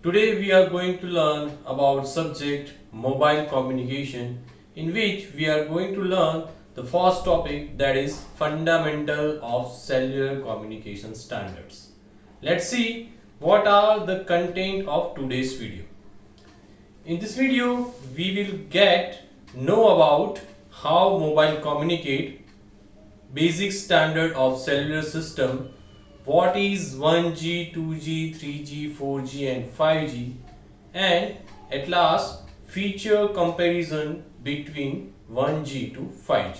Today we are going to learn about subject mobile communication, in which we are going to learn the first topic, that is fundamental of cellular communication standards. Let's see what are the content of today's video. In this video we will know about how mobile communicate, basic standard of cellular system, what is 1G, 2G, 3G, 4G and 5G, and at last feature comparison between 1G to 5G.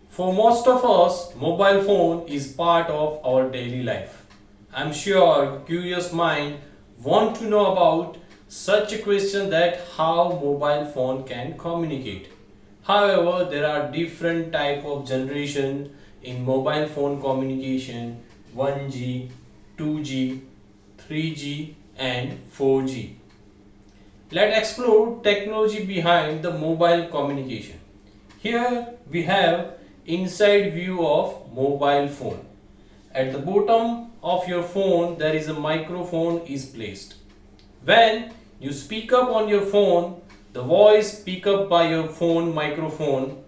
For most of us, mobile phone is part of our daily life. I'm sure curious mind want to know about such a question, that how mobile phone can communicate. However, there are different type of generation in mobile phone communication: 1G, 2G, 3G and 4G. Let's explore technology behind the mobile communication. Here we have inside view of mobile phone. At the bottom of your phone there is a microphone is placed. When you speak up on your phone, the voice picked up by your phone microphone.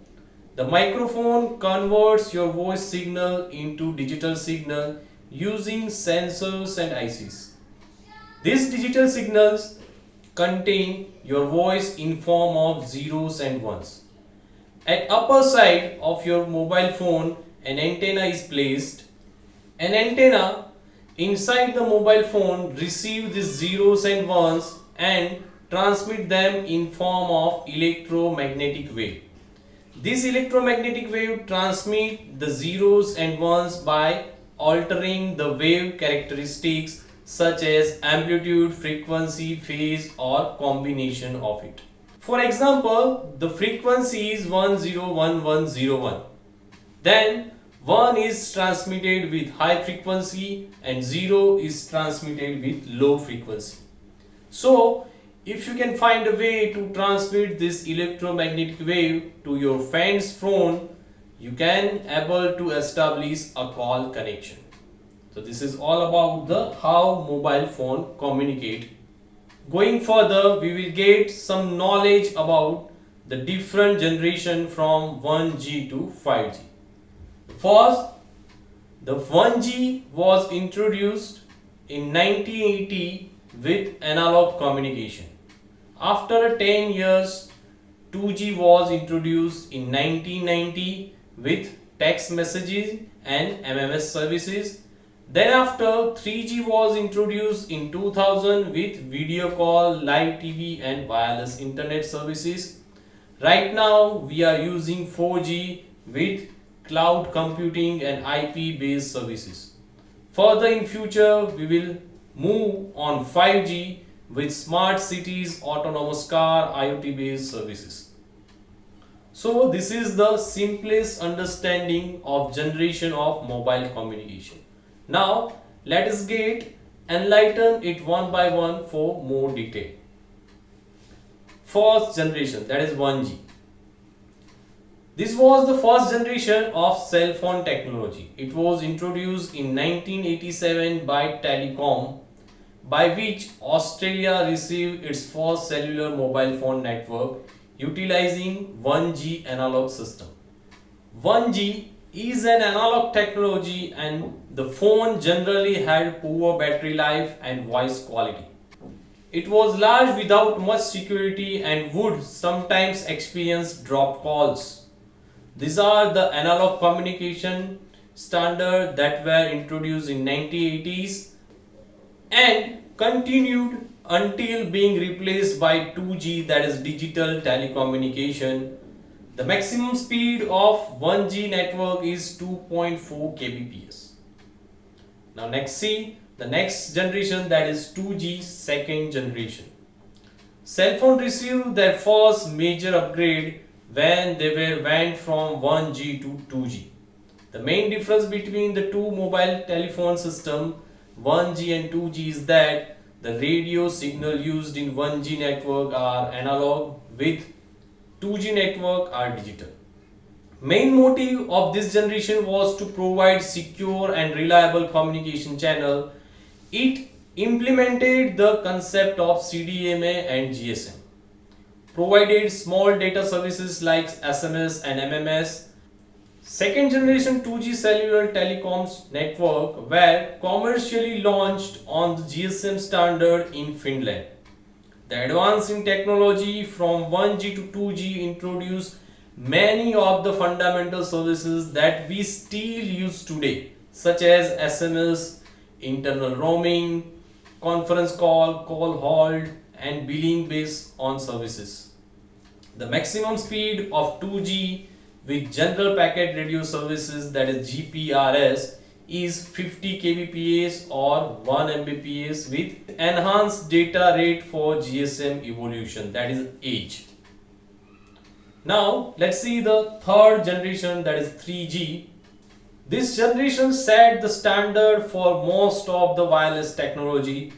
The microphone converts your voice signal into digital signal using sensors and ICs. These digital signals contain your voice in form of zeros and ones. At upper side of your mobile phone, an antenna is placed. An antenna inside the mobile phone receives these zeros and ones and transmit them in form of electromagnetic wave. This electromagnetic wave transmit the zeros and ones by altering the wave characteristics such as amplitude, frequency, phase or combination of it. For example, the frequency is 101101. Then 1 is transmitted with high frequency and 0 is transmitted with low frequency. So, if you can find a way to transmit this electromagnetic wave to your friend's phone, you can able to establish a call connection. So this is all about the how mobile phone communicate. Going further, we will get some knowledge about the different generation from 1G to 5G. First, the 1G was introduced in 1980 with analog communication. After 10 years, 2G was introduced in 1990 with text messages and MMS services. Then after, 3G was introduced in 2000 with video call, live TV and wireless internet services. Right now we are using 4G with cloud computing and IP based services. Further in future we will move on 5G with smart cities, autonomous car, IoT based services. So this is the simplest understanding of generation of mobile communication. Now let us get enlighten it one by one for more detail. First generation, that is 1G. This was the first generation of cell phone technology. It was introduced in 1987 by Telecom, by which Australia received its first cellular mobile phone network utilizing 1G analog system. 1G is an analog technology and the phone generally had poor battery life and voice quality. It was large without much security and would sometimes experience dropped calls. These are the analog communication standard that were introduced in 1980s and continued until being replaced by 2G, that is digital telecommunication. The maximum speed of 1G network is 2.4 kbps. Now next see the next generation, that is 2G, second generation. Cell phone received their first major upgrade when they went from 1G to 2G. The main difference between the two mobile telephone system 1G and 2G is that the radio signal used in 1G network are analog, with 2G network are digital. Main motive of this generation was to provide secure and reliable communication channel. It implemented the concept of CDMA and GSM, provided small data services like SMS and MMS. Second generation 2G cellular telecoms network were commercially launched on the GSM standard in Finland. The advance in technology from 1G to 2G introduced many of the fundamental services that we still use today, such as SMS, internal roaming, conference call, call hold, and billing based on services. The maximum speed of 2G with general packet radio services, that is GPRS, is 50 kbps or 1 mbps with enhanced data rate for GSM evolution, that is age. Now let's see the third generation, that is 3G. This generation set the standard for most of the wireless technology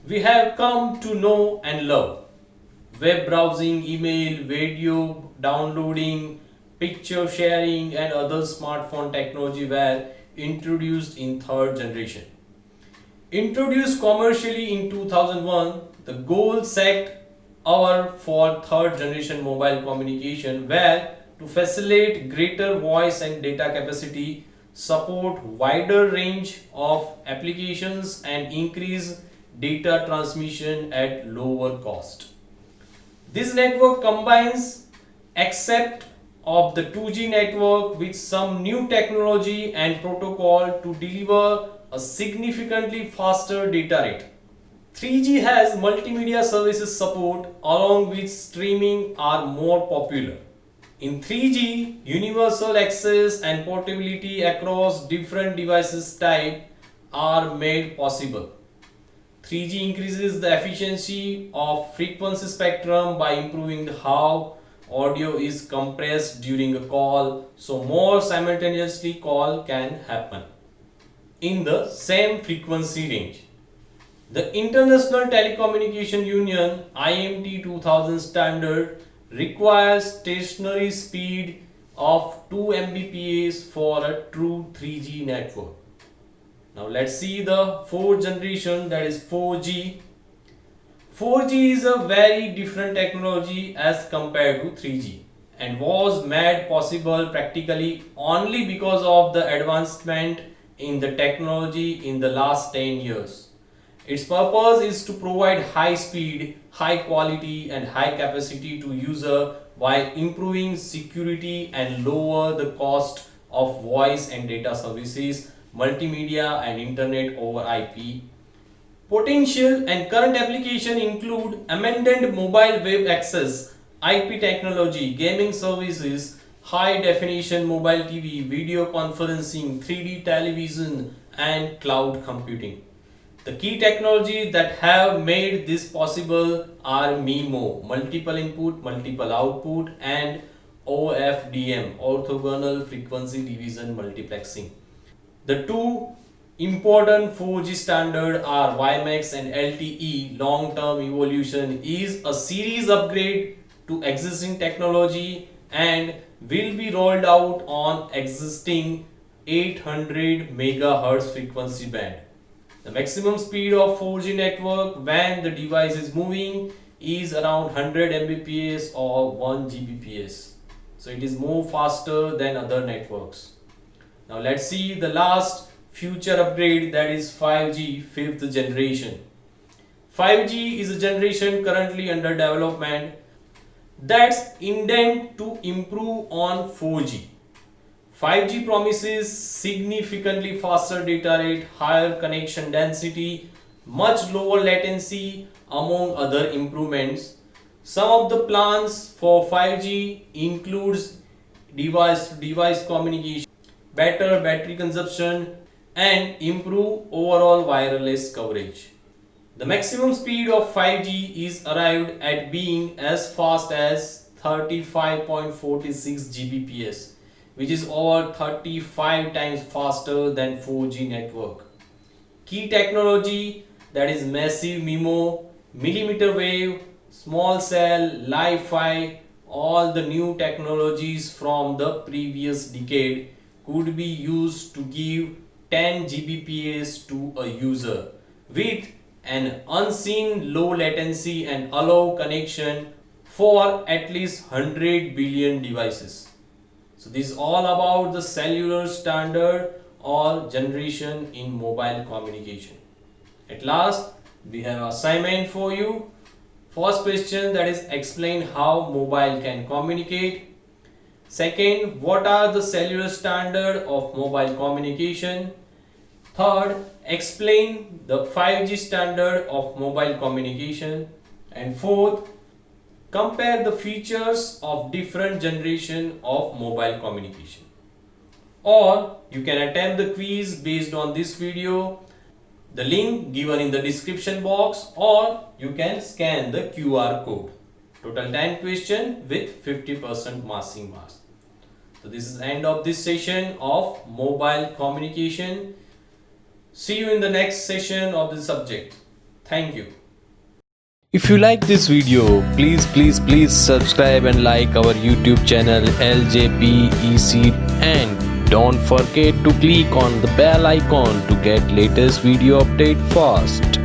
we have come to know and love. Web browsing, email, video downloading, picture sharing and other smartphone technology were introduced in third generation. Introduced commercially in 2001, the goal set our for third generation mobile communication were to facilitate greater voice and data capacity, support wider range of applications and increase data transmission at lower cost. This network combines accept of the 2G network with some new technology and protocol to deliver a significantly faster data rate. 3G has multimedia services support along with streaming are more popular. In 3G, universal access and portability across different devices type are made possible. 3G increases the efficiency of frequency spectrum by improving how audio is compressed during a call, so more simultaneously call can happen in the same frequency range. The International Telecommunication Union IMT 2000 standard requires stationary speed of 2 Mbps for a true 3G network. Now let's see the fourth generation, that is 4G. 4G is a very different technology as compared to 3G and was made possible practically only because of the advancement in the technology in the last 10 years. Its purpose is to provide high speed, high quality and high capacity to user while improving security and lower the cost of voice and data services, multimedia and internet over IP. Potential and current application include amended mobile web access, IP technology, gaming services, high definition mobile TV, video conferencing, 3D television and cloud computing. The key technologies that have made this possible are MIMO, multiple input, multiple output, and OFDM, orthogonal frequency division multiplexing. The two important 4G standards are WiMAX and LTE. Long-term evolution is a series upgrade to existing technology and will be rolled out on existing 800 MHz frequency band. The maximum speed of 4G network when the device is moving is around 100 Mbps or 1 Gbps. So it is more faster than other networks. Now let's see the last future upgrade, that is 5G, fifth generation. 5G is a generation currently under development that's intended to improve on 4G. 5G promises significantly faster data rate, higher connection density, much lower latency among other improvements. Some of the plans for 5G includes device-to-device communication, better battery consumption and improve overall wireless coverage. The maximum speed of 5G is arrived at being as fast as 35.46 Gbps, which is over 35 times faster than 4G network. Key technology, that is massive MIMO, millimeter wave, small cell, Li-Fi, all the new technologies from the previous decade could be used to give 10 Gbps to a user, with an unseen low latency and allow connection for at least 100 billion devices. So this is all about the cellular standard or generation in mobile communication. At last, we have assignment for you. First question, that is explain how mobile can communicate. Second, what are the cellular standard of mobile communication? Third, explain the 5G standard of mobile communication. And fourth, compare the features of different generation of mobile communication. Or you can attempt the quiz based on this video, the link given in the description box, or you can scan the QR code. Total 10 question with 50% passing marks. So this is the end of this session of mobile communication. See you in the next session of the subject. Thank you. If you like this video, please subscribe and like our YouTube channel LJPEC, and don't forget to click on the bell icon to get latest video update fast.